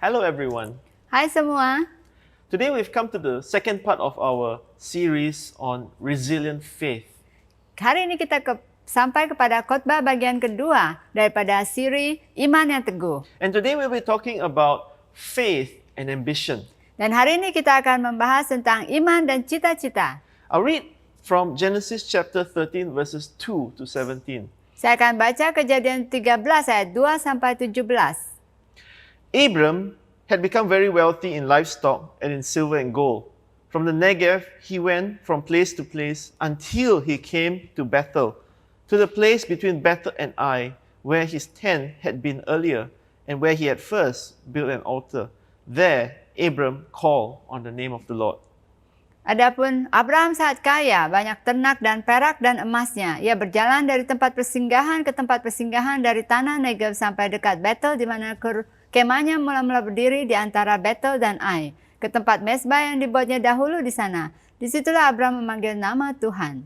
Hello everyone. Hai semua, Today we've come to the second part of our series on resilient faith. hari ini kita sampai kepada khotbah bagian kedua daripada siri Iman yang Teguh. And today we'll be talking about faith and ambition. Dan hari ini kita akan membahas tentang iman dan cita-cita. I'll read from Genesis chapter 13 verses 2 to 17. Saya akan baca Kejadian 13 ayat 2 sampai 17. Abram had become very wealthy in livestock and in silver and gold. From the Negev, he went from place to place until he came to Bethel, to the place between Bethel and Ai, where his tent had been earlier, and where he had first built an altar. There, Abram called on the name of the Lord. Adapun Abraham sangat kaya, banyak ternak dan perak dan emasnya. Ia berjalan dari tempat persinggahan ke tempat persinggahan dari tanah Negev sampai dekat Bethel, di mana kemahnya mula-mula berdiri di antara Bethel dan Ai, ke tempat mezbah yang dibuatnya dahulu di sana. Disitulah Abraham memanggil nama Tuhan.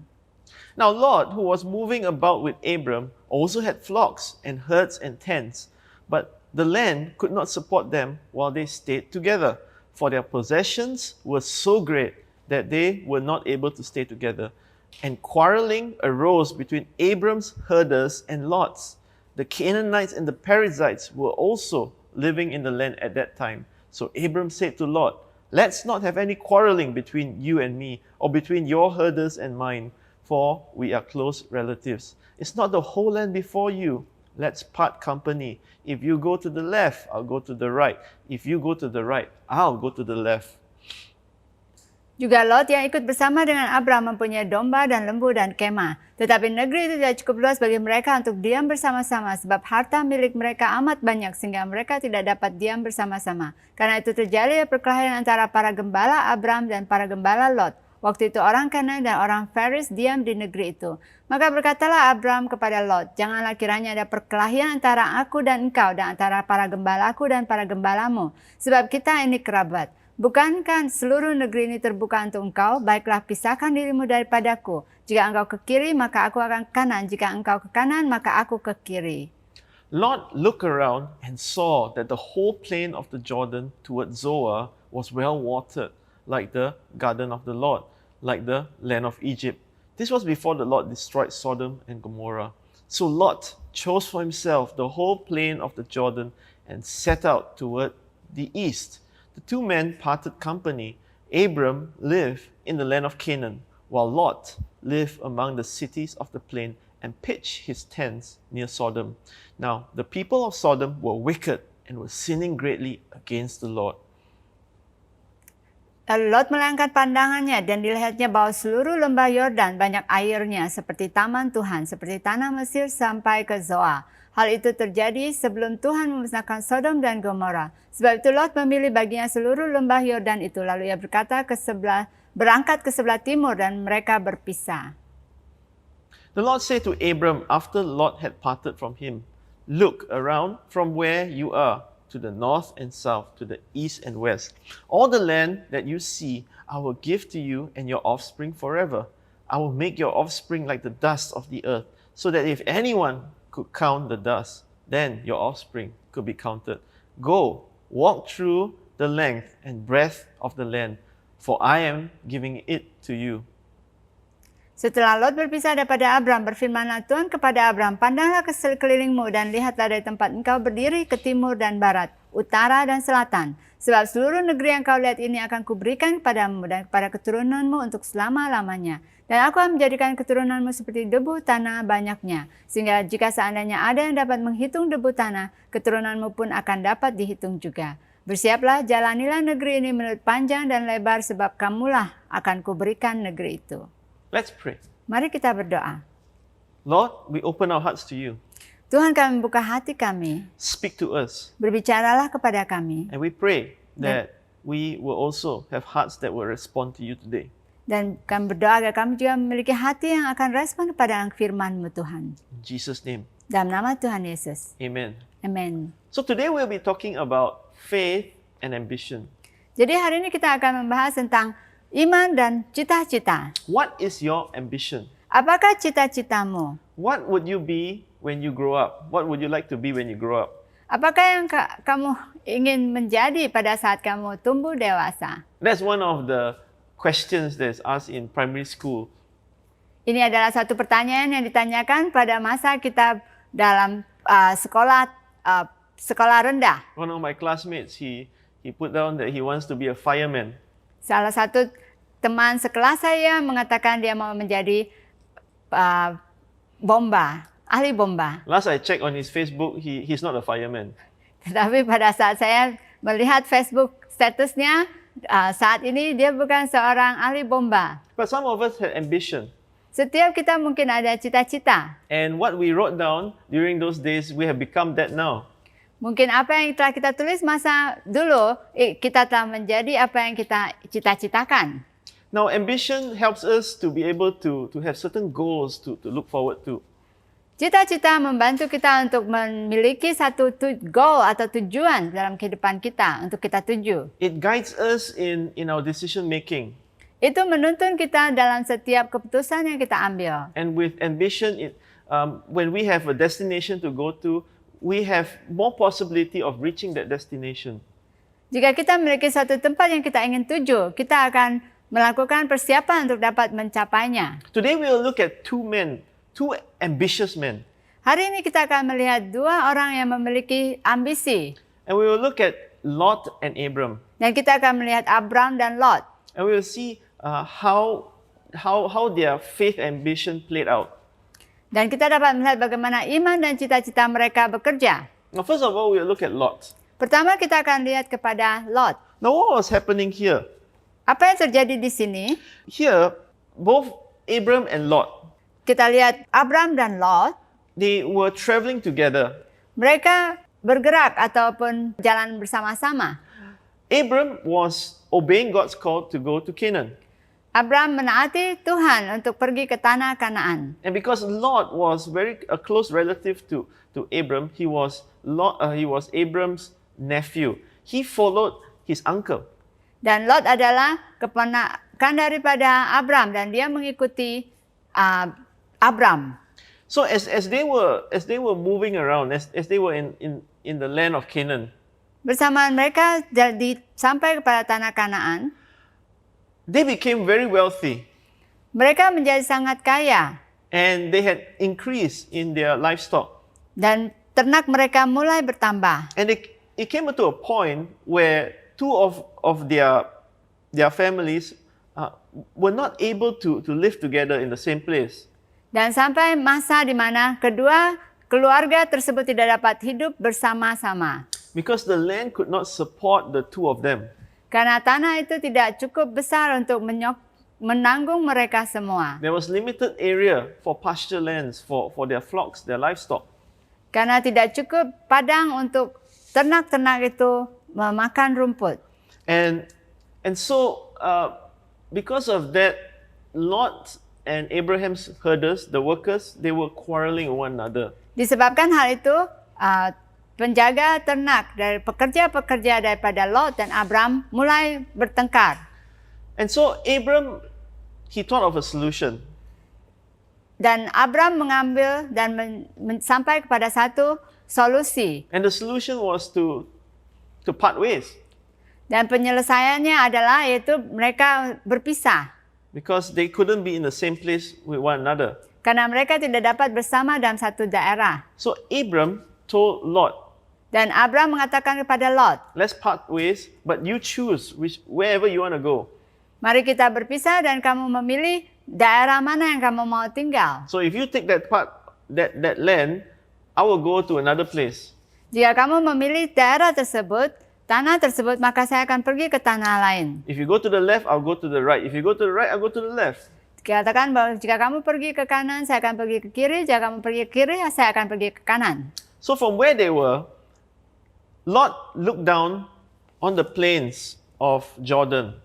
Now Lot, who was moving about with Abram, also had flocks and herds and tents, but the land could not support them while they stayed together, for their possessions were so great that they were not able to stay together. And quarreling arose between Abram's herders and Lot's. The Canaanites and the Perizzites were also living in the land at that time. So Abram said to Lot, "Let's not have any quarreling between you and me, or between your herders and mine, for we are close relatives. It's not the whole land before you. Let's part company. If you go to the left, I'll go to the right. If you go to the right, I'll go to the left." Juga Lot yang ikut bersama dengan Abraham mempunyai domba dan lembu dan kemah. Tetapi negeri itu tidak cukup luas bagi mereka untuk diam bersama-sama, sebab harta milik mereka amat banyak sehingga mereka tidak dapat diam bersama-sama. Karena itu terjadi perkelahian antara para gembala Abraham dan para gembala Lot. Waktu itu orang Kanaan dan orang Feris diam di negeri itu. Maka berkatalah Abraham kepada Lot, "Janganlah kiranya ada perkelahian antara aku dan engkau, dan antara para gembalaku dan para gembalamu, sebab kita ini kerabat. Bukankah seluruh negeri ini terbuka untuk engkau? Baiklah, pisahkan dirimu daripadaku. Jika engkau ke kiri, maka aku akan ke kanan. Jika engkau ke kanan, maka aku ke kiri." Lot looked around and saw that the whole plain of the Jordan toward Zoar was well watered, like the garden of the Lord, like the land of Egypt. This was before the Lord destroyed Sodom and Gomorrah. So Lot chose for himself the whole plain of the Jordan and set out toward the east. The two men parted company. Abram lived in the land of Canaan, while Lot lived among the cities of the plain and pitched his tents near Sodom. Now the people of Sodom were wicked and were sinning greatly against the Lord. Lalu Lot melangkat pandangannya dan dilihatnya bahwa seluruh lembah Yordan banyak airnya seperti taman Tuhan, seperti tanah Mesir sampai ke Zoar. Hal itu terjadi sebelum Tuhan memusnahkan Sodom dan Gomora. Sebab itu Lot memilih baginya seluruh lembah Yordan itu. Lalu ia berangkat ke sebelah timur dan mereka berpisah. The Lord said to Abram after Lot had parted from him, "Look around from where you are, to the north and south, to the east and west. All the land that you see, I will give to you and your offspring forever. I will make your offspring like the dust of the earth, so that if anyone could count the dust, then your offspring could be counted. Go, walk through the length and breadth of the land, for I am giving it to you." Setelah Lot berpisah daripada Abram, berfirmanlah Tuhan kepada Abram, "Pandanglah ke sekelilingmu dan lihatlah dari tempat engkau berdiri ke timur dan barat, utara dan selatan. Sebab seluruh negeri yang kau lihat ini akan kuberikan kepadamu dan kepada keturunanmu untuk selama-lamanya. Dan aku akan menjadikan keturunanmu seperti debu tanah banyaknya, sehingga jika seandainya ada yang dapat menghitung debu tanah, keturunanmu pun akan dapat dihitung juga. Bersiaplah, jalanilah negeri ini menurut panjang dan lebar, sebab kamulah akan kuberikan negeri itu." Let's pray. Mari kita berdoa. Lord, we open our hearts to you. Tuhan, kami membuka hati kami. Speak to us. Berbicaralah kepada kami. And we pray that we will also have hearts that will respond to you today. Dan kami berdoa agar kami juga memiliki hati yang akan respon kepada firman-Mu Tuhan. In Jesus' name, Dalam nama Tuhan Yesus. amen. Amen. So today we'll be talking about faith and ambition. Jadi hari ini kita akan membahas tentang iman dan cita-cita. What is your ambition? Apakah cita-citamu? What would you be when you grow up? What would you like to be when you grow up? Apakah yang kamu ingin menjadi pada saat kamu tumbuh dewasa? That's one of the questions that's asked in primary school. Ini adalah satu pertanyaan yang ditanyakan pada masa kita dalam sekolah rendah. One of my classmates, he put down that he wants to be a fireman. Salah satu teman sekelas saya mengatakan dia mau menjadi ahli bomba. Last I checked on his Facebook, he's not a fireman. Tetapi pada saat saya melihat Facebook statusnya, saat ini dia bukan seorang ahli bomba. But some of us had ambition. Setiap kita mungkin ada cita-cita. And what we wrote down during those days, we have become that now. Mungkin apa yang telah kita tulis masa dulu, kita telah menjadi apa yang kita cita-citakan. Now, ambition helps us to be able to have certain goals to look forward to. Cita-cita membantu kita untuk memiliki satu goal atau tujuan dalam kehidupan kita untuk kita tuju. It guides us in our decision making. Itu menuntun kita dalam setiap keputusan yang kita ambil. And with ambition, when we have a destination to go to, we have more possibility of reaching that destination. Jika kita memiliki suatu tempat yang kita ingin tuju, kita akan melakukan persiapan untuk dapat mencapainya. Today we will look at two ambitious men. Hari ini kita akan melihat dua orang yang memiliki ambisi. And we will look at Lot and Abram. Dan kita akan melihat Abram dan Lot. And we will see how their faith ambition played out. Dan kita dapat melihat bagaimana iman dan cita-cita mereka bekerja. Now, first of all, we will look at Lot. Pertama kita akan lihat kepada Lot. Now, what was happening here? Apa yang terjadi di sini? Here, both Abram and Lot, Kita lihat Abram dan Lot. they were traveling together. Mereka bergerak ataupun jalan bersama-sama. Abram was obeying God's call to go to Canaan. Abram menaati Tuhan untuk pergi ke tanah Kanaan. And because Lot was a close relative to Abram, he was Abram's nephew. He followed his uncle. Dan Lot adalah keponakan daripada Abram dan dia mengikuti Abram. So as they were moving around, as they were in the land of Canaan, Bersamaan mereka sampai kepada tanah Kanaan, they became very wealthy mereka menjadi sangat kaya and they had increased in their livestock. dan ternak mereka mulai bertambah. And it came to a point where two of their families were not able to live together in the same place. Dan sampai masa di mana kedua keluarga tersebut tidak dapat hidup bersama-sama. Because the land could not support the two of them. Karena tanah itu tidak cukup besar untuk menanggung mereka semua. There was limited area for pasture lands for their flocks, their livestock. Karena tidak cukup padang untuk ternak-ternak itu memakan rumput. And so because of that, Lot and Abraham's herders, the workers, they were quarreling with one another. Disebabkan hal itu, penjaga ternak dari pekerja-pekerja daripada Lot dan Abram mulai bertengkar. And so Abram, he thought of a solution. Dan Abram mengambil dan sampai kepada satu solusi. And the solution was to part ways. Dan penyelesaiannya adalah yaitu mereka berpisah. Because they couldn't be in the same place with one another. Karena mereka tidak dapat bersama dalam satu daerah. So Abram told Lot, Dan Abram mengatakan kepada Lot, let's part ways, but you choose wherever you want to go. mari kita berpisah dan kamu memilih daerah mana yang kamu mau tinggal. So if you take that land, I will go to another place. Jika kamu memilih daerah tersebut, tanah tersebut, maka saya akan pergi ke tanah lain. If you go to the left, I'll go to the right. If you go to the right, I'll go to the left. Katakan bahwa jika kamu pergi ke kanan, saya akan pergi ke kiri. Jika kamu pergi ke kiri, saya akan pergi ke kanan. So from where they were, Lot looked down on the plains of Jordan.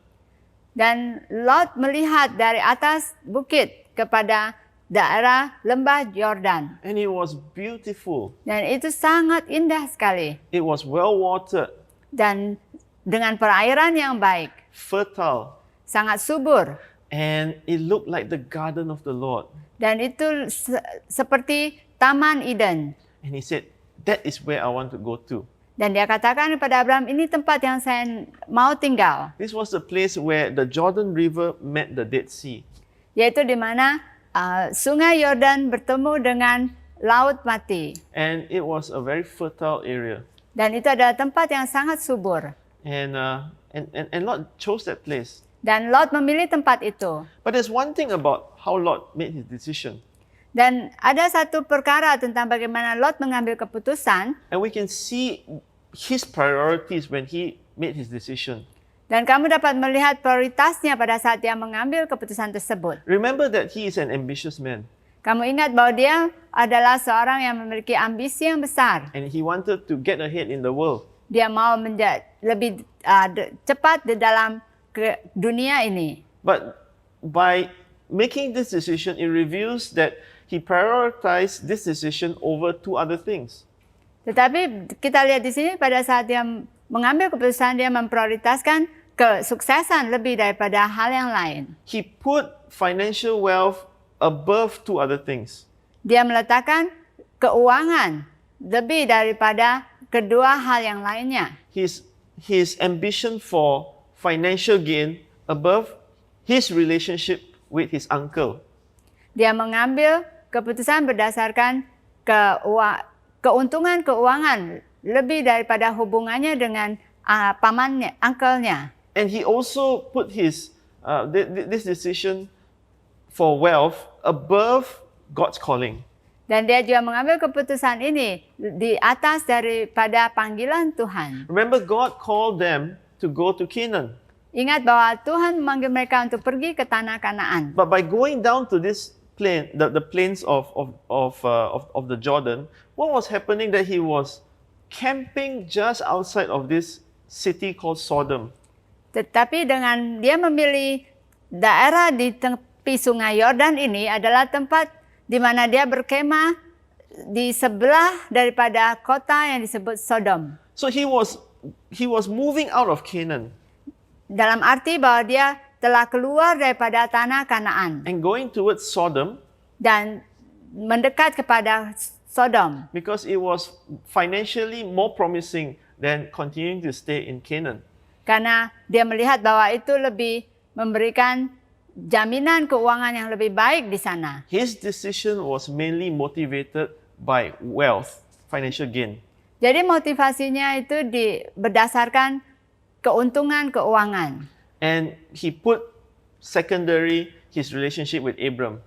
Dan Lot melihat dari atas bukit kepada daerah lembah Yordan. And it was beautiful. Dan itu sangat indah sekali. It was well watered, Dan dengan perairan yang baik, fertile, sangat subur. and it looked like the garden of the Lord. Dan itu seperti Taman Eden. And he said, that is where I want to go to. Dan dia katakan kepada Abraham, ini tempat yang saya mau tinggal. This was the place where the Jordan River met the Dead Sea. Yaitu di mana sungai Yordan bertemu dengan Laut Mati. And it was a very fertile area. Dan itu adalah tempat yang sangat subur. And Lot chose that place. Dan Lot memilih tempat itu. But there's one thing about how Lot made his decision. Dan ada satu perkara tentang bagaimana Lot mengambil keputusan. And we can see his priorities when he made his decision. Dan kamu dapat melihat prioritasnya pada saat dia mengambil keputusan tersebut. Remember that he is an ambitious man. Kamu ingat bahwa dia adalah seorang yang memiliki ambisi yang besar. And he wanted to get ahead in the world. Dia mau menjadi lebih cepat di dalam dunia ini. But by making this decision, it reveals that he prioritized this decision over two other things. Tetapi kita lihat di sini pada saat dia mengambil keputusan, dia memprioritaskan kesuksesan lebih daripada hal yang lain. He put financial wealth above two other things. Dia meletakkan keuangan lebih daripada kedua hal yang lainnya. His ambition for financial gain above his relationship with his uncle. Dia mengambil keputusan berdasarkan keuntungan keuangan lebih daripada hubungannya dengan pamannya, uncle-nya. And he also put his this decision for wealth above God's calling. Dan dia juga mengambil keputusan ini di atas daripada panggilan Tuhan. Remember, God called them to go to Canaan. Ingat bahwa Tuhan memanggil mereka untuk pergi ke tanah Kanaan. But by going down to this plain, the plains of the Jordan, what was happening that he was camping just outside of this city called Sodom. Tetapi dengan dia memilih daerah di tepi sungai Yordan ini adalah tempat di mana dia berkemah di sebelah daripada kota yang disebut Sodom. So he was moving out of Canaan. Dalam arti bahwa dia telah keluar daripada tanah Kanaan and going towards Sodom dan mendekat kepada Sodom because it was financially more promising than continuing to stay in Canaan. Karena dia melihat bahwa itu lebih memberikan jaminan keuangan yang lebih baik di sana. His decision was mainly motivated by wealth, financial gain. Jadi motivasinya itu berdasarkan keuntungan keuangan. And he put secondary his relationship with Abram.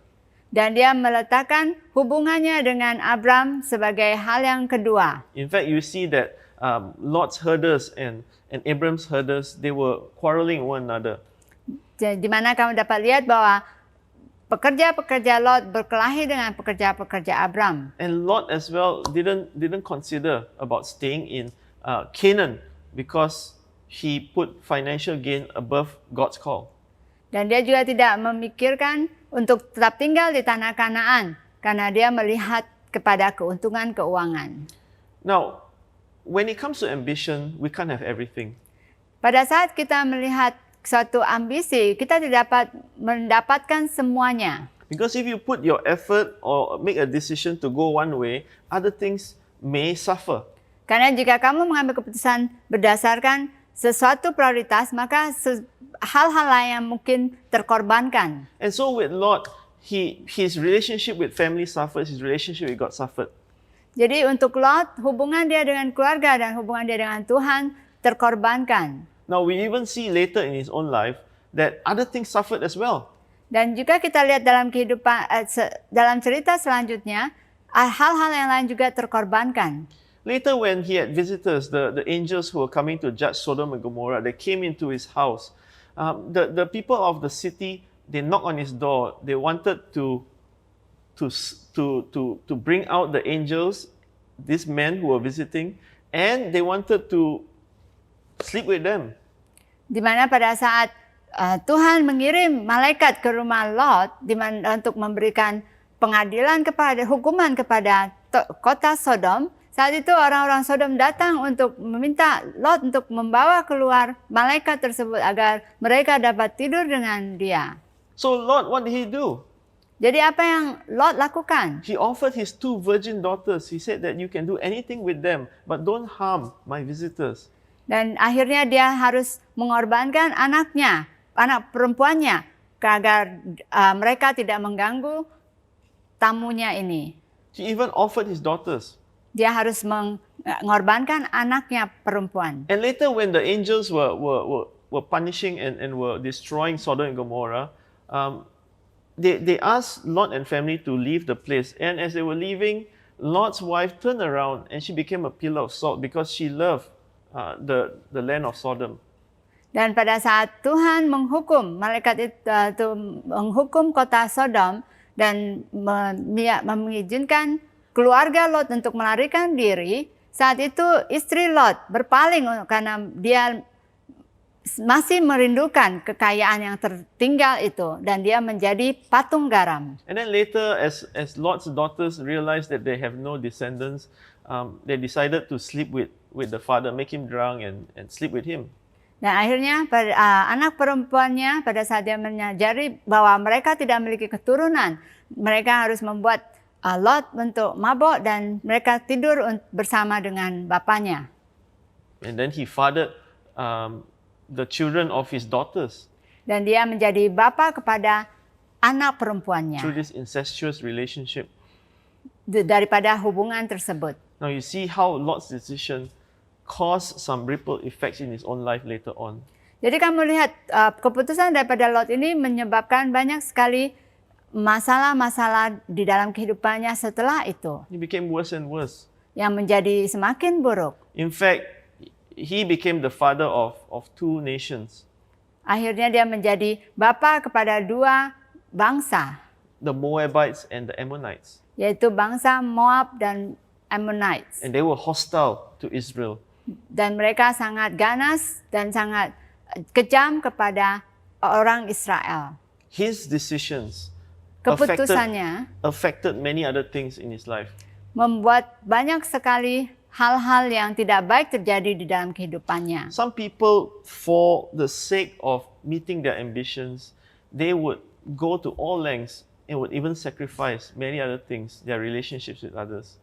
Dan dia meletakkan hubungannya dengan Abram sebagai hal yang kedua. In fact, you see that Lot's herders and Abram's herders, they were quarreling one another. Di mana kamu dapat lihat bahwa pekerja-pekerja Lot berkelahi dengan pekerja-pekerja Abram. And Lot as well didn't consider about staying in Canaan because he put financial gain above God's call. Dan dia juga tidak memikirkan untuk tetap tinggal di tanah Kanaan karena dia melihat kepada keuntungan keuangan. Now, when it comes to ambition, we can't have everything. Pada saat kita melihat suatu ambisi, kita tidak dapat mendapatkan semuanya. Because if you put your effort or make a decision to go one way, other things may suffer. Karena jika kamu mengambil keputusan berdasarkan sesuatu prioritas, maka hal-hal lain yang mungkin terkorbankan. And so with Lot, his relationship with family suffered, his relationship with God suffered. Jadi untuk Lot, hubungan dia dengan keluarga dan hubungan dia dengan Tuhan terkorbankan. Now we even see later in his own life that other things suffered as well. Dan juga kita lihat dalam kehidupan dalam cerita selanjutnya, hal-hal yang lain juga terkorbankan. Later when he had visitors, the angels who were coming to judge Sodom and Gomorrah, they came into his house. The people of the city, they knocked on his door. They wanted to bring out the angels, these men who were visiting, and they wanted to sleep with them. Di mana pada saat Tuhan mengirim malaikat ke rumah Lot untuk memberikan hukuman kepada kota Sodom, saat itu orang-orang Sodom datang untuk meminta Lot untuk membawa keluar malaikat tersebut agar mereka dapat tidur dengan dia. So Lot, what did he do? Jadi apa yang Lot lakukan? He offered his 2 virgin daughters. He said that you can do anything with them, but don't harm my visitors. Dan akhirnya dia harus mengorbankan anaknya, anak perempuannya, agar mereka tidak mengganggu tamunya ini. He even offered his daughters. Dia harus mengorbankan anaknya perempuan. And later when the angels were punishing and were destroying Sodom and Gomorrah, they asked Lot and family to leave the place. And as they were leaving, Lot's wife turned around and she became a pillar of salt because she loved the land of Sodom. Dan pada saat Tuhan menghukum malaikat itu menghukum kota Sodom dan mengizinkan keluarga Lot untuk melarikan diri, saat itu istri Lot berpaling karena dia masih merindukan kekayaan yang tertinggal itu, dan dia menjadi patung garam. And then later, as Lot's daughters realized that they have no descendants, they decided to sleep with the father, make him drunk and sleep with him. Dan akhirnya anak perempuannya pada saat dia menyadari bahwa mereka tidak memiliki keturunan, mereka harus membuat Lot untuk mabok dan mereka tidur bersama dengan bapaknya. And then he fathered the children of his daughters Dan dia menjadi bapa kepada anak perempuannya through this incestuous relationship. daripada hubungan tersebut. Now you see how Lot's decision caused some ripple effects in his own life later on. Jadi kamu lihat keputusan daripada Lot ini menyebabkan banyak sekali masalah-masalah di dalam kehidupannya setelah itu He became worse and worse. yang menjadi semakin buruk. In fact, he became the father of 2 nations, Akhirnya dia menjadi bapa kepada 2 bangsa, the Moabites and the Ammonites. yaitu bangsa Moab dan Ammonites. And they were hostile to Israel. Dan mereka sangat ganas dan sangat kejam kepada orang Israel. His decisions Keputusannya affected many other things in his life. membuat banyak sekali hal-hal yang tidak baik terjadi di dalam kehidupannya. Some people, for the sake of meeting their ambitions, they would go to all lengths and would even sacrifice many other things, their relationships with others.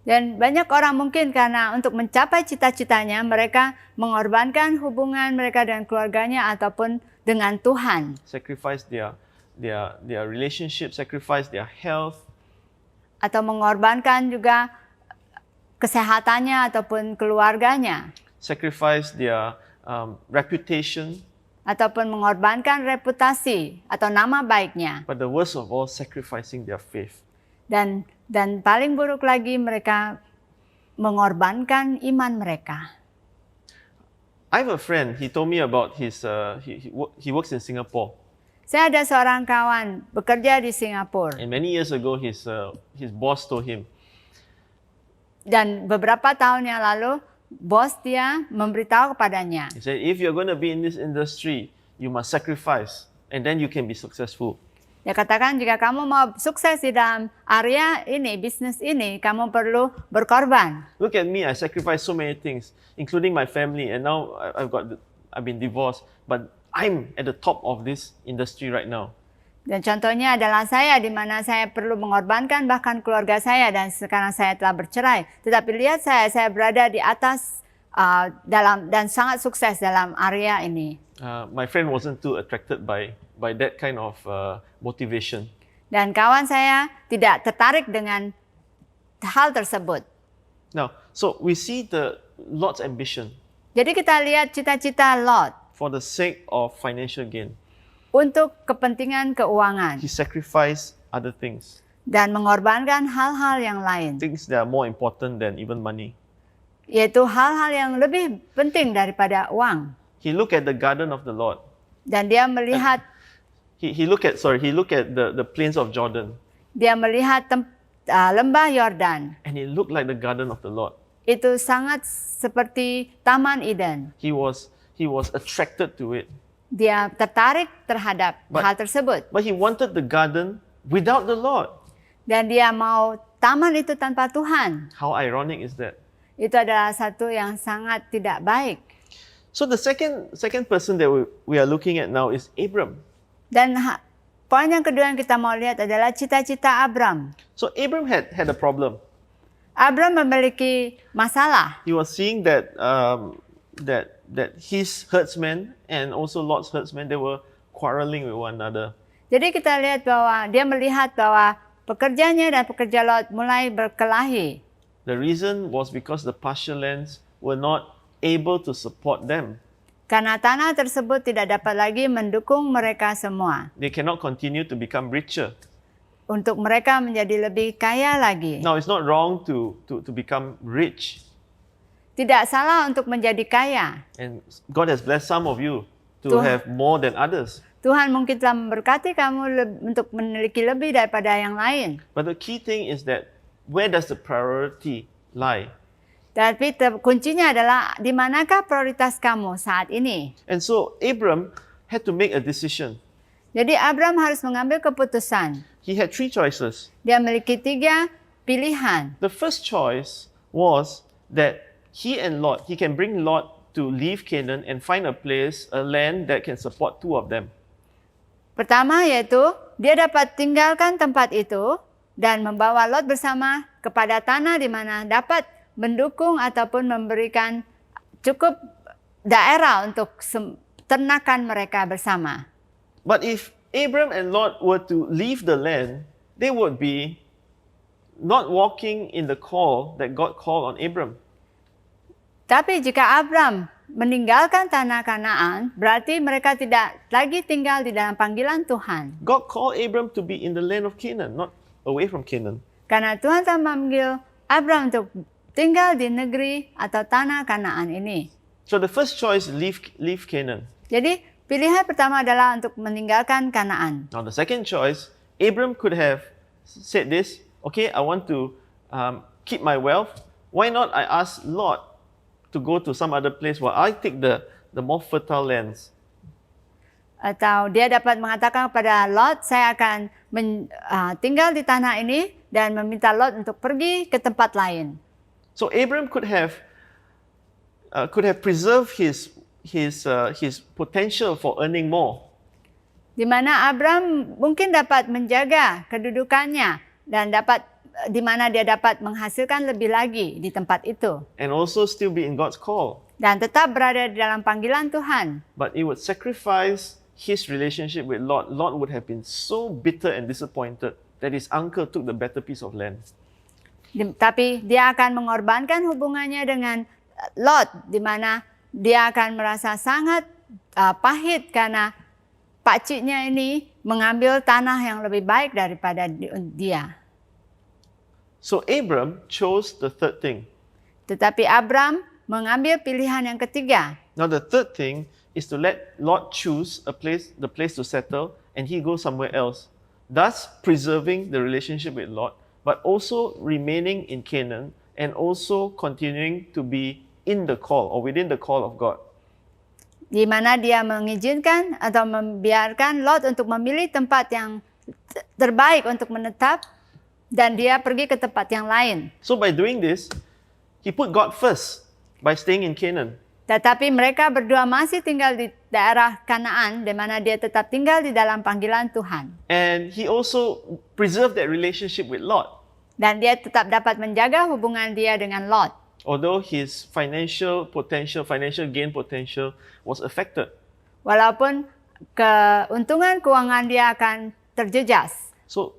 Dan banyak orang mungkin karena untuk mencapai cita-citanya mereka mengorbankan hubungan mereka dengan keluarganya ataupun dengan Tuhan. Sacrifice their relationship, sacrifice their health, Atau mengorbankan juga kesehatannya ataupun keluarganya. sacrifice their reputation, Ataupun mengorbankan reputasi atau nama baiknya. but the worst of all, sacrificing their faith. Dan paling buruk lagi mereka mengorbankan iman mereka. I have a friend. He told me about his. He works in Singapore, Saya ada seorang kawan bekerja di Singapura and many years ago, his boss told him, dan beberapa tahun yang lalu bos dia memberitahu kepadanya, he said, if you're going to be in this industry, you must sacrifice, and then you can be successful. dia katakan jika kamu mau sukses di dalam area ini, bisnis ini, kamu perlu berkorban. Look at me. I sacrificed so many things, including my family, and now I've been divorced, but I'm at the top of this industry right now. Dan contohnya adalah saya, di mana saya perlu mengorbankan bahkan keluarga saya dan sekarang saya telah bercerai. Tetapi lihat saya berada di atas dan sangat sukses dalam area ini. My friend wasn't too attracted by that kind of motivation. Dan kawan saya tidak tertarik dengan hal tersebut. Now, so we see Lot's ambition Jadi kita lihat cita-cita Lot for the sake of financial gain. untuk kepentingan keuangan He sacrificed other things, dan mengorbankan hal-hal yang lain, things that are more important than even money. yaitu hal-hal yang lebih penting daripada uang. He looked at the garden of the Lord. Dan dia melihat He looked at the plains of Jordan, lembah Yordan. and it looked like the garden of the Lord. Itu sangat seperti Taman Eden. He was attracted to it, Dia tertarik terhadap hal tersebut. but he wanted the garden without the Lord. Dan dia mau taman itu tanpa Tuhan. How ironic is that? Itu adalah satu yang sangat tidak baik. So the second person that we are looking at now is Abram. Dan poin yang kedua yang kita mau lihat adalah cita-cita Abram. So Abram had a problem. Abram memiliki masalah. He was seeing that that his herdsmen and also Lot's herdsmen, they were quarreling with one another. Jadi kita lihat bahwa dia melihat bahwa pekerjanya dan pekerja Lot mulai berkelahi. The reason was because the pasture lands were not able to support them. Karena tanah tersebut tidak dapat lagi mendukung mereka semua. They cannot continue to become richer. Untuk mereka menjadi lebih kaya lagi. Now, it's not wrong to become rich. Tidak salah untuk menjadi kaya. And God has blessed some of you to Tuhan- have more than others. Tuhan mungkin telah memberkati kamu untuk memiliki lebih daripada yang lain. But the key thing is that where does the priority lie? Tapi kuncinya adalah di manakah prioritas kamu saat ini. And so Abram had to make a decision. Jadi Abram harus mengambil keputusan. He had 3 choices. Dia memiliki 3 pilihan. The first choice was that he can bring Lot to leave Canaan and find a land that can support 2 of them. Pertama yaitu dia dapat tinggalkan tempat itu dan membawa Lot bersama kepada tanah di mana dapat mendukung ataupun memberikan cukup daerah untuk ternakan mereka bersama. But if Abram and Lot were to leave the land, they would be not walking in the call that God called on Abram. Tapi jika Abram meninggalkan tanah Kanaan, berarti mereka tidak lagi tinggal di dalam panggilan Tuhan. God called Abram to be in the land of Canaan, not away from Canaan. Karena Tuhan telah memanggil Abram untuk tinggal di negeri atau tanah Kanaan ini. So the first choice, leave Canaan. Jadi pilihan pertama adalah untuk meninggalkan Kanaan. Now the second choice, Abram could have said this, okay, I want to keep my wealth. Why not I ask Lot to go to some other place while I take the more fertile lands? Atau dia dapat mengatakan kepada Lot, saya akan tinggal di tanah ini dan meminta Lot untuk pergi ke tempat lain. So Abram could have preserved his potential for earning more. Di mana Abram mungkin dapat menjaga kedudukannya dan di mana dia dapat menghasilkan lebih lagi di tempat itu. And also still be in God's call. Dan tetap berada di dalam panggilan Tuhan. But it would sacrifice his relationship with Lot. Lot would have been so bitter and disappointed that his uncle took the better piece of land. Tapi dia akan mengorbankan hubungannya dengan Lot, di mana dia akan merasa sangat pahit karena pakciknya ini mengambil tanah yang lebih baik daripada dia. So Abram chose the third thing. Tetapi Abram mengambil pilihan yang ketiga. Now the third thing is to let Lot choose the place to settle, and he goes somewhere else, thus preserving the relationship with Lot, but also remaining in Canaan and also continuing to be in the call or within the call of God. Di mana dia mengizinkan atau membiarkan Lot untuk memilih tempat yang terbaik untuk menetap dan dia pergi ke tempat yang lain. So by doing this, he put God first by staying in Canaan. Tetapi mereka berdua masih tinggal di daerah Kanaan, di mana dia tetap tinggal di dalam panggilan Tuhan. And he also preserved that relationship with Lot. Dan dia tetap dapat menjaga hubungan dia dengan Lot. Although his financial gain potential was affected. Walaupun keuntungan keuangan dia akan terjejas. So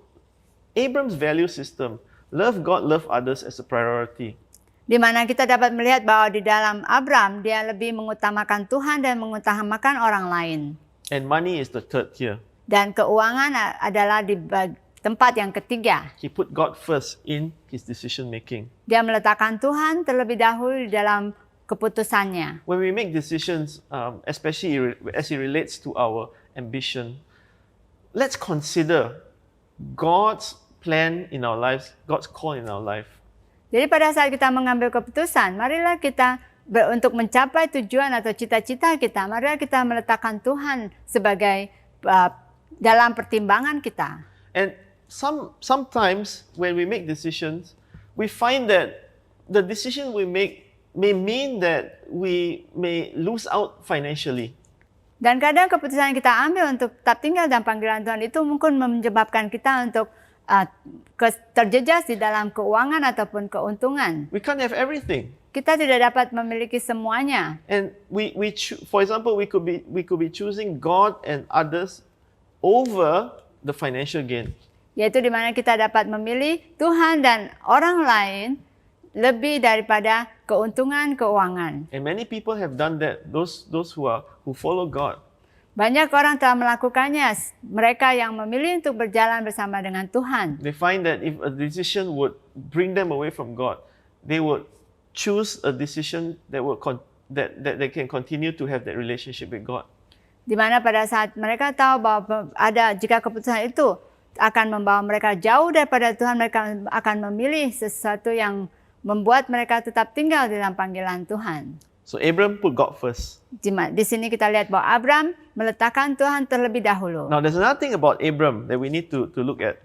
Abram's value system, love God, love others as a priority. Di mana kita dapat melihat bahwa di dalam Abram, dia lebih mengutamakan Tuhan dan mengutamakan orang lain. And money is the third here. Dan keuangan adalah di tempat yang ketiga. He put God first in his decision making. Dia meletakkan Tuhan terlebih dahulu di dalam keputusannya. When we make decisions, especially as it relates to our ambition, let's consider God's plan in our lives, God's call in our life. Jadi pada saat kita mengambil keputusan, marilah kita untuk mencapai tujuan atau cita-cita kita, marilah kita meletakkan Tuhan sebagai dalam pertimbangan kita. And sometimes when we make decisions, we find that the decision we make may mean that we may lose out financially. Dan kadang keputusan yang kita ambil untuk tetap tinggal dalam panggilan Tuhan itu mungkin menyebabkan kita untuk terjejas di dalam keuangan ataupun keuntungan. We can't have everything. Kita tidak dapat memiliki semuanya. And for example, we could be choosing God and others over the financial gain. Yaitu di mana kita dapat memilih Tuhan dan orang lain lebih daripada keuntungan keuangan. And many people have done that. Those who follow God. Banyak orang telah melakukannya. Mereka yang memilih untuk berjalan bersama dengan Tuhan. They find that if a decision would bring them away from God, they would choose a decision that that they can continue to have that relationship with God. Di mana pada saat mereka tahu bahwa jika keputusan itu akan membawa mereka jauh daripada Tuhan, mereka akan memilih sesuatu yang membuat mereka tetap tinggal di dalam panggilan Tuhan. So Abram put God first. Di sini kita lihat bahwa Abram meletakkan Tuhan terlebih dahulu. Now there's another thing about Abram that we need to look at.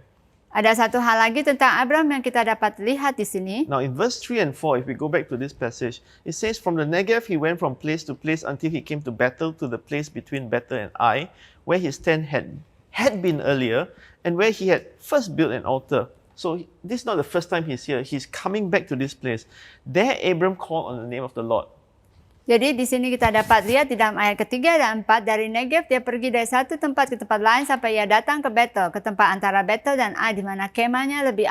Ada satu hal lagi tentang Abram yang kita dapat lihat di sini. Now in verse 3 and 4, if we go back to this passage, it says, from the Negev he went from place to place until he came to Bethel, to the place between Bethel and Ai, where his tent had been earlier, and where he had first built an altar. So this is not the first time he's here. He's coming back to this place. There Abram called on the name of the Lord. Jadi di sini kita dapat lihat di dalam ayat ketiga dan 4, dari Negev dia pergi dari satu tempat ke tempat lain sampai ia datang ke Bethel, ke tempat antara Bethel dan Ai, di mana kemahnya lebih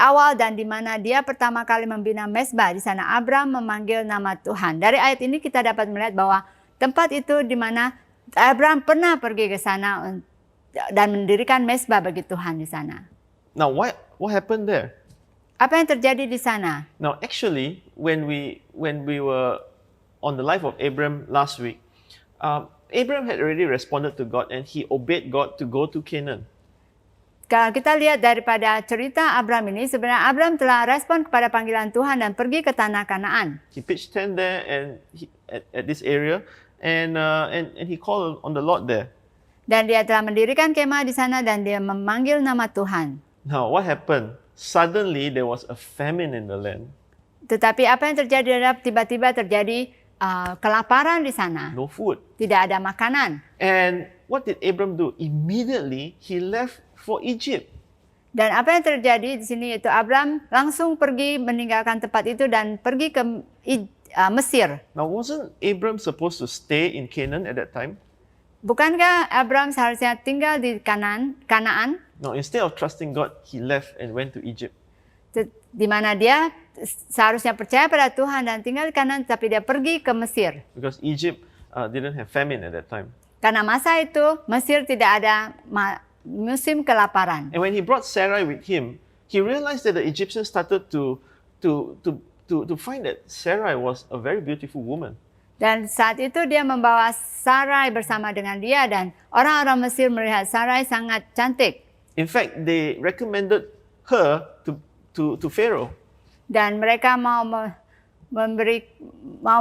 awal dan di mana dia pertama kali membina mezbah. Di sana Abram memanggil nama Tuhan. Dari ayat ini kita dapat melihat bahwa tempat itu di mana Abram pernah pergi ke sana dan mendirikan mezbah bagi Tuhan di sana. Now what happened there? Apa yang terjadi di sana? Now actually when we were on the life of Abram last week, Abram had already responded to God and he obeyed God to go to Canaan. Kalau kita lihat daripada cerita Abram ini, sebenarnya Abram telah respon kepada panggilan Tuhan dan pergi ke tanah Kanaan. He pitched tent there and at this area and he called on the Lord there. Dan dia telah mendirikan kemah di sana dan dia memanggil nama Tuhan. Now what happened? Suddenly there was a famine in the land. Tetapi apa yang terjadi adalah tiba-tiba terjadi kelaparan di sana. No food. Tidak ada makanan. And what did Abram do? Immediately he left for Egypt. Dan apa yang terjadi di sini itu Abram langsung pergi meninggalkan tempat itu dan pergi ke Mesir. Now wasn't Abram supposed to stay in Canaan at that time? Bukankah Abram seharusnya tinggal di Kanaan? No, instead of trusting God, he left and went to Egypt. Di mana dia seharusnya percaya pada Tuhan dan tinggal di Kanaan, tapi dia pergi ke Mesir. Because Egypt didn't have famine at that time. Karena masa itu Mesir tidak ada musim kelaparan. And when he brought Sarai with him, he realized that the Egyptians started to find that Sarai was a very beautiful woman. Dan saat itu dia membawa Sarai bersama dengan dia dan orang-orang Mesir melihat Sarai sangat cantik. In fact, they recommended her to Pharaoh. Dan mereka mau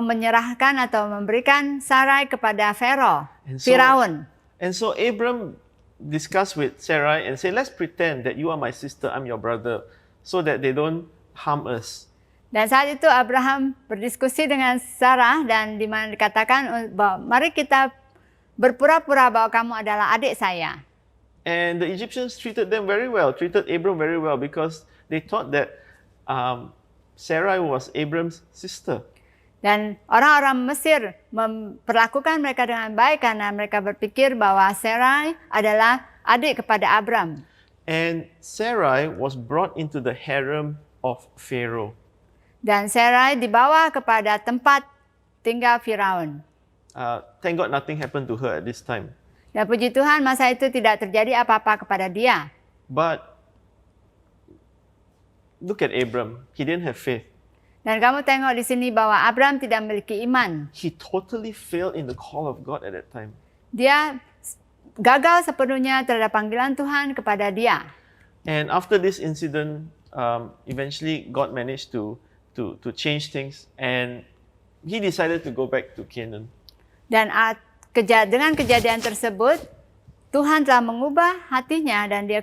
menyerahkan atau memberikan Sarai kepada Firaun. And so Abram discussed with Sarai and said, let's pretend that you are my sister, I'm your brother, so that they don't harm us. Dan saat itu Abraham berdiskusi dengan Sarah dan di mana dikatakan bahwa mari kita berpura-pura bahwa kamu adalah adik saya. And the Egyptians treated Abram very well because they thought that Sarai was Abram's sister. Dan orang-orang Mesir memperlakukan mereka dengan baik karena mereka berpikir bahwa Sarai adalah adik kepada Abram. And Sarai was brought into the harem of Pharaoh. Dan Sarai dibawa kepada tempat tinggal Firaun. Thank God nothing happened to her at this time. Dan puji Tuhan masa itu tidak terjadi apa-apa kepada dia. But look at Abram. He didn't have faith. Dan kamu tengok di sini bahwa Abram tidak memiliki iman. He totally failed in the call of God at that time. Dia gagal sepenuhnya terhadap panggilan Tuhan kepada dia. And after this incident, eventually God managed to change things and he decided to go back to Canaan. Dan dengan kejadian tersebut, Tuhan telah mengubah hatinya dan dia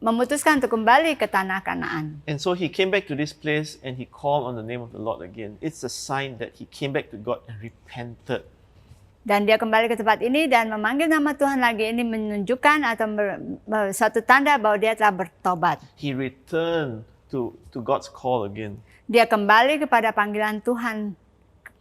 memutuskan untuk kembali ke tanah Kanaan. And so he came back to this place and he called on the name of the Lord again. It's a sign that he came back to God and repented. Dan dia kembali ke tempat ini dan memanggil nama Tuhan lagi. Ini menunjukkan atau suatu tanda bahwa dia telah bertobat. He returned to God's call again. Dia kembali kepada panggilan Tuhan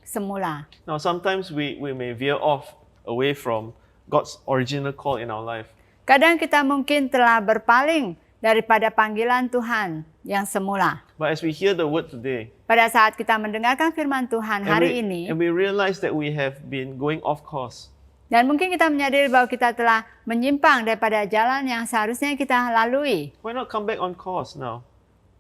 semula. Now, sometimes we may veer off away from God's original call in our life. Kadang kita mungkin telah berpaling daripada panggilan Tuhan yang semula. But as we hear the word today, Pada saat kita mendengarkan firman Tuhan hari ini, and we realize that we have been going off course, dan mungkin kita menyadari bahwa kita telah menyimpang daripada jalan yang seharusnya kita lalui. why not come back on course now?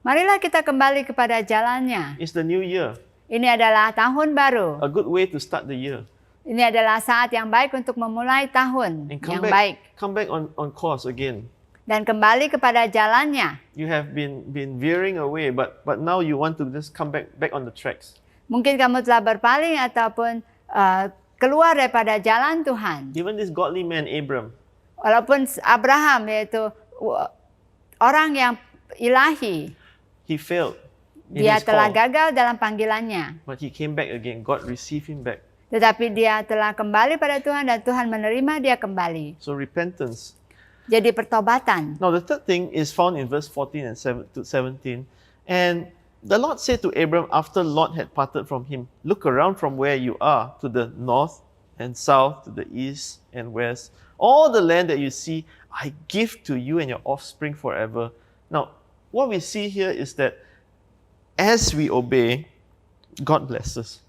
Marilah kita kembali kepada jalannya. It's the new year, Ini adalah tahun baru. a good way to start the year. Ini adalah saat yang baik untuk memulai tahun And yang baik. come back on course again. Dan kembali kepada jalannya. You have been veering away, but now you want to just come back on the tracks. Mungkin kamu telah berpaling ataupun keluar daripada jalan Tuhan. Even this godly man Abram, Walaupun Abraham yaitu orang yang ilahi, he failed in dia his telah call, gagal dalam panggilannya. but he came back again. God received him back. Tetapi dia telah kembali pada Tuhan dan Tuhan menerima dia kembali. So repentance. Jadi pertobatan. Now the third thing is found in verse 14 and 17. And the Lord said to Abram after Lot had parted from him, look around from where you are to the north and south, to the east and west. All the land that you see, I give to you and your offspring forever. Now, what we see here is that as we obey, God blesses.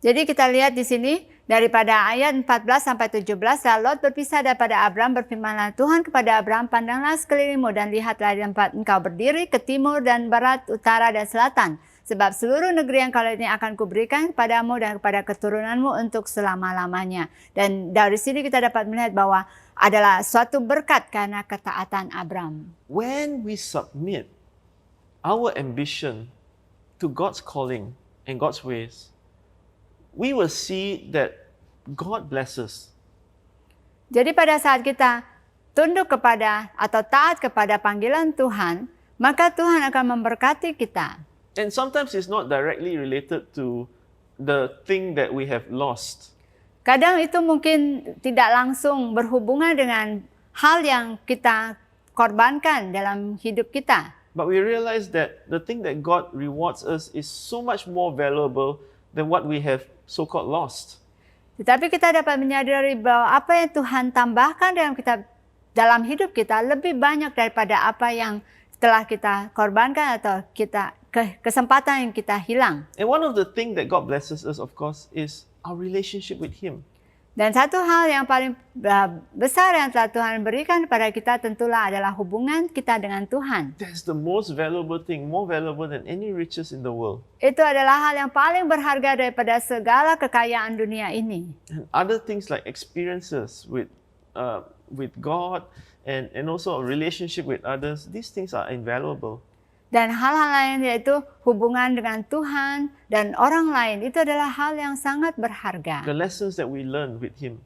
Jadi kita lihat di sini daripada ayat 14 sampai 17, lalu Lot berpisah daripada Abram, berfirmanlah Tuhan kepada Abram, pandanglah sekelilingmu dan lihatlah di tempat engkau berdiri ke timur dan barat, utara dan selatan. Sebab seluruh negeri yang kau lihat ini akan kuberikan kepadamu dan kepada keturunanmu untuk selama-lamanya. Dan dari sini kita dapat melihat bahwa adalah suatu berkat karena ketaatan Abram. When we submit our ambition to God's calling and God's ways, we will see that God blesses. Jadi pada saat kita tunduk kepada atau taat kepada panggilan Tuhan, maka Tuhan akan memberkati kita. And sometimes it's not directly related to the thing that we have lost. Kadang itu mungkin tidak langsung berhubungan dengan hal yang kita korbankan dalam hidup kita. But we realize that the thing that God rewards us is so much more valuable than what we have so-called lost. Tetapi kita dapat menyadari bahwa apa yang Tuhan tambahkan dalam hidup kita lebih banyak daripada apa yang telah kita korbankan atau kesempatan yang kita hilang. And one of the things that God blesses us, of course, is our relationship with Him. Dan satu hal yang paling besar yang telah Tuhan berikan kepada kita tentulah adalah hubungan kita dengan Tuhan. That's the most valuable thing, more valuable than any riches in the world. Itu adalah hal yang paling berharga daripada segala kekayaan dunia ini. And other things like experiences with God and also a relationship with others, these things are invaluable. Dan hal-hal lain yaitu hubungan dengan Tuhan dan orang lain itu adalah hal yang sangat berharga. The lessons that we learn with Him.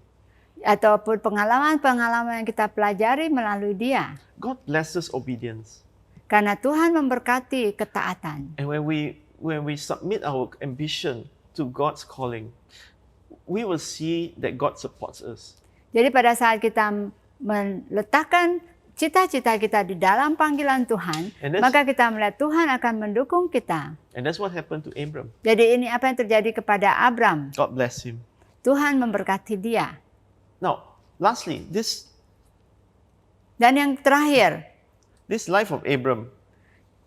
Ataupun pengalaman-pengalaman yang kita pelajari melalui Dia. God blesses obedience. Karena Tuhan memberkati ketaatan. And when we submit our ambition to God's calling, we will see that God supports us. Jadi pada saat kita meletakkan cita-cita kita di dalam panggilan Tuhan, maka kita melihat Tuhan akan mendukung kita. And that's what happened to Abram. Jadi ini apa yang terjadi kepada Abram. God bless him. Tuhan memberkati dia. Now, lastly, Dan yang terakhir, this life of Abram,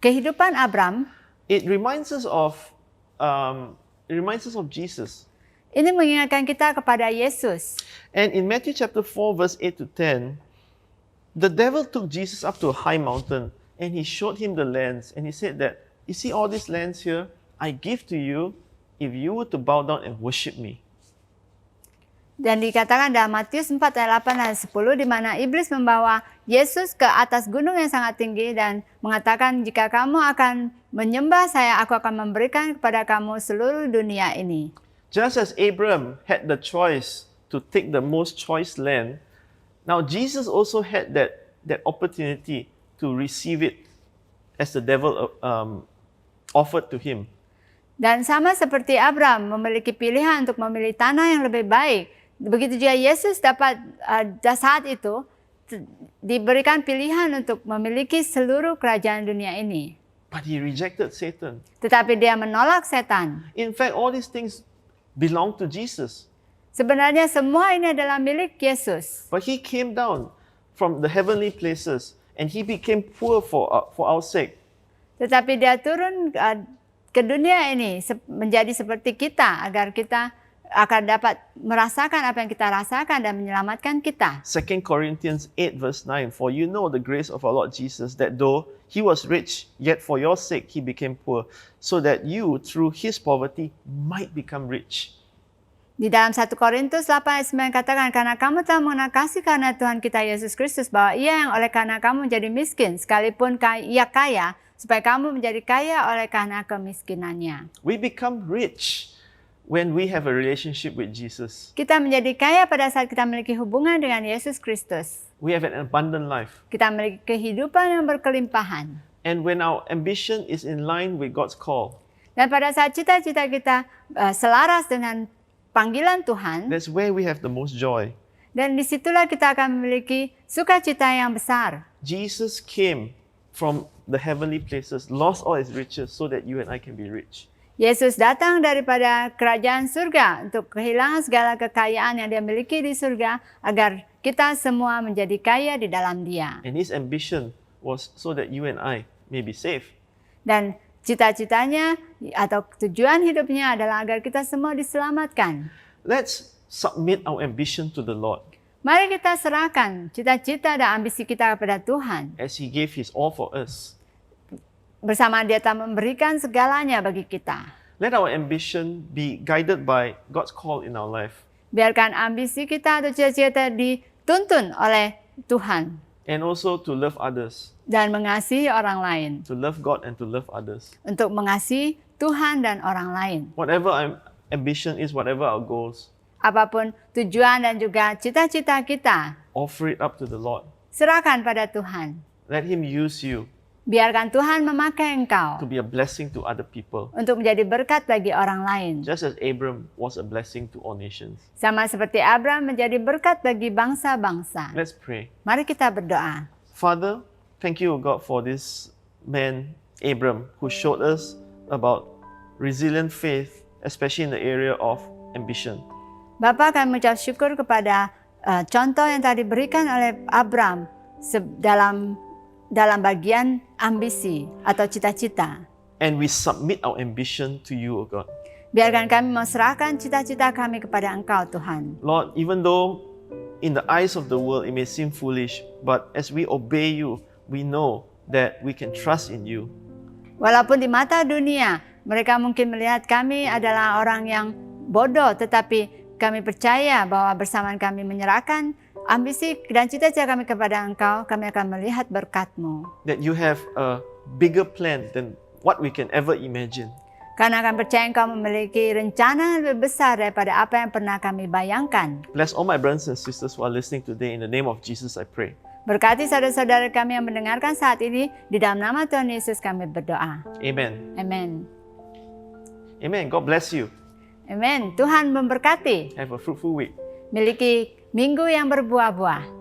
kehidupan Abram, it reminds us of Jesus. ini mengingatkan kita kepada Yesus. And in Matthew chapter 4, verse 8 to 10, the devil took Jesus up to a high mountain and he showed him the lands. And he said that, you see all these lands here? I give to you if you were to bow down and worship me. Dan dikatakan dalam Matius 4 ayat 8 dan 10 di mana iblis membawa Yesus ke atas gunung yang sangat tinggi dan mengatakan jika kamu akan menyembah saya, aku akan memberikan kepada kamu seluruh dunia ini. Just as Abram had the choice to take the most choice land, now Jesus also had that opportunity to receive it as the devil offered to him. Dan sama seperti Abram memiliki pilihan untuk memilih tanah yang lebih baik Begitu juga Yesus dapat saat itu diberikan pilihan untuk memiliki seluruh kerajaan dunia ini. But he rejected Satan. Tetapi dia menolak setan. In fact, all these things belong to Jesus. Sebenarnya semua ini adalah milik Yesus. But he came down from the heavenly places and he became poor for our sake. Tetapi dia turun ke dunia ini menjadi seperti kita agar kita akan dapat merasakan apa yang kita rasakan dan menyelamatkan kita. 2 Corinthians 8 verse 9, for you know the grace of our Lord Jesus, that though he was rich, yet for your sake he became poor, so that you through his poverty might become rich. Di dalam 1 Korintus 8 ayat 9 katakan, karena kamu telah mengenal kasih karena Tuhan kita Yesus Kristus, bahwa ia yang oleh karena kamu menjadi miskin, sekalipun ia kaya, supaya kamu menjadi kaya oleh karena kemiskinannya. We become rich when we have a relationship with Jesus. Kita menjadi kaya pada saat kita memiliki hubungan dengan Yesus Kristus. We have an abundant life. Kita memiliki kehidupan yang berkelimpahan. And when our ambition is in line with God's call, Dan pada saat cita-cita kita selaras dengan panggilan Tuhan, that's where we have the most joy. dan disitulah kita akan memiliki sukacita yang besar. Jesus came from the heavenly places, lost all his riches so that you and I can be rich. Yesus datang daripada kerajaan surga untuk kehilangan segala kekayaan yang dia miliki di surga agar kita semua menjadi kaya di dalam Dia. And his ambition was so that you and I may be saved. Dan cita-citanya atau tujuan hidupnya adalah agar kita semua diselamatkan. Let's submit our ambition to the Lord Mari kita serahkan cita-cita dan ambisi kita kepada Tuhan. as he gave his all for us. Bersama Dia telah memberikan segalanya bagi kita. Let our ambition be guided by God's call in our life. Biarkan ambisi kita atau cita-cita dituntun oleh Tuhan. And also to love others, Dan mengasihi orang lain. to love God and to love others. Untuk mengasihi Tuhan dan orang lain. Whatever our ambition is, whatever our goals, Apapun tujuan dan juga cita-cita kita, offer it up to the Lord. serahkan pada Tuhan. Let him use you Biarkan Tuhan memakai engkau to be a blessing to other people, untuk menjadi berkat bagi orang lain. just as Abram was a blessing to all nations. Sama seperti Abraham menjadi berkat bagi bangsa-bangsa. Let's pray. Mari kita berdoa. Father, thank you, O God, for this man, Abram, who showed us about resilient faith, especially in the area of ambition. Bapa, kami mengucap syukur kepada contoh yang tadi diberikan oleh Abraham dalam bagian ambisi atau cita-cita. And we submit our ambition to you, O God. Biarkan kami menyerahkan cita-cita kami kepada Engkau, Tuhan. Lord, even though in the eyes of the world it may seem foolish, but as we obey you, we know that we can trust in you. Walaupun di mata dunia mereka mungkin melihat kami adalah orang yang bodoh, tetapi kami percaya bahwa bersamaan kami menyerahkan ambisi dan cita-cita kami kepada Engkau, kami akan melihat berkat-Mu. That you have a bigger plan than what we can ever imagine. Karena kami percaya Engkau memiliki rencana yang lebih besar daripada apa yang pernah kami bayangkan. Bless all my brothers and sisters who are listening today. In the name of Jesus, I pray. Berkati saudara-saudara kami yang mendengarkan saat ini, di dalam nama Tuhan Yesus kami berdoa. Amen. Amin. Amen. God bless you. Amin. Tuhan memberkati. Have a fruitful week. Miliki minggu yang berbuah-buah.